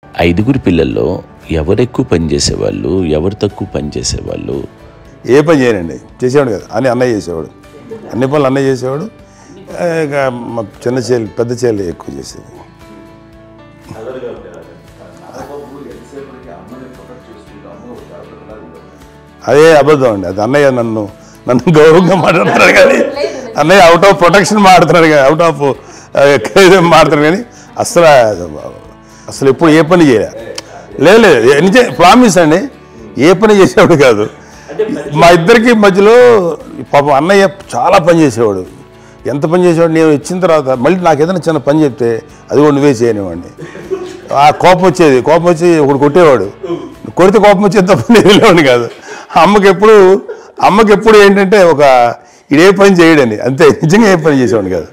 ఐదుగురు పిల్లల్లో ఎవరు ఎక్కువ పని చేసేవాళ్ళు, ఎవరు తక్కువ పని చేసేవాళ్ళు? ఏ పని చేయనండి, చేసేవాడు కదా అని అన్నయ్య చేసేవాడు. అన్ని పనులు అన్నయ్య చేసేవాడు. ఇక మా చిన్న చెల్లి పెద్ద చెల్లి ఎక్కువ చేసేది. అదే అబద్ధం అండి. అది అన్నయ్య నన్ను గౌరవంగా మాట్లాడుతున్నాడు కానీ అన్నయ్య అవుట్ ఆఫ్ ప్రొటెక్షన్ మాట్లాడుతున్నాడు కానీ అవుట్ ఆఫ్ మాట్లాడుతున్నాడు కానీ అసలు ఎప్పుడు ఏ పని చేయలే. లేదు ప్రామిస్ అండి, ఏ పని చేసేవాడు కాదు. మా ఇద్దరికి మధ్యలో పాపం అన్నయ్య చాలా పని చేసేవాడు. ఎంత పని చేసేవాడు, నేను ఇచ్చిన తర్వాత మళ్ళీ నాకు ఏదైనా చిన్న పని చెప్తే అది కూడా నువ్వే చేయనివ్వండి. ఆ కోపం వచ్చేది, కోపం వచ్చి ఒకడు కొట్టేవాడు. కొడితే కోపం వచ్చేది తప్ప నేను వెళ్ళేవాడిని కాదు. అమ్మకి ఎప్పుడు ఏంటంటే ఒక ఇదే పని చేయడని, అంతే. నిజంగా ఏ పని చేసేవాడిని కాదు.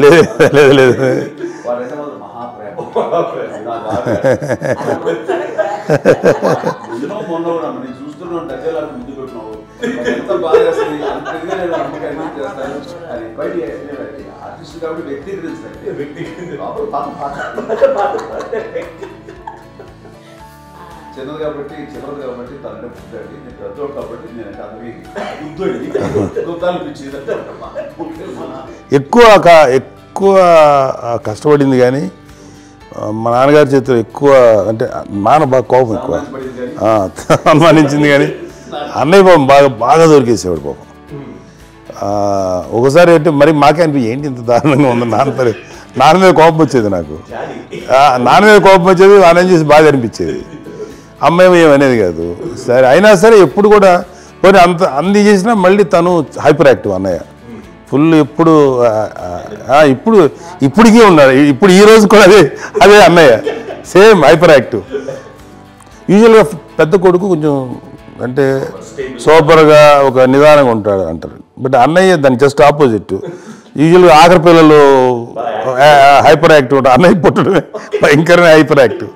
లేదు లేదు లేదు చిన్నది కాబట్టి తనంటే పుట్టాడు. నేను పెద్దోడు కాబట్టి నేను ఎక్కువ కష్టపడింది కానీ మా నాన్నగారి చేతిలో ఎక్కువ అంటే నాన్న బాగా కోపం ఎక్కువ అనుమానించింది కానీ అన్నయ్య పాపం బాగా దొరికేసేవాడు పాపం. ఒకసారి అంటే మరి మాకే అనిపి ఏంటి ఇంత దారుణంగా ఉంది నాన్న మీద కోపం వచ్చేది. నాకు నాన్న మీద కోపం వచ్చేది, ఆనందం చేసి బాగా అనిపించేది. అమ్మాయి ఏమనేది కాదు. సరే అయినా సరే ఎప్పుడు కూడా పోనీ అంది చేసినా మళ్ళీ తను హైపర్ యాక్టివ్ అన్నయ్య ఫుల్. ఇప్పటికీ ఉన్నాడు. ఇప్పుడు ఈ రోజు కూడా అదే అన్నయ్య సేమ్ హైపర్ యాక్టివ్. యూజువల్గా పెద్ద కొడుకు కొంచెం అంటే సూపర్గా ఒక నిదానంగా ఉంటాడు అంటారు. బట్ అన్నయ్య దాని జస్ట్ ఆపోజిట్. యూజువల్గా ఆఖరి పిల్లలు హైపర్ యాక్టివ్ ఉంటారు. అన్నయ్య పుట్టడమే భయంకరమైన హైపర్ యాక్టివ్.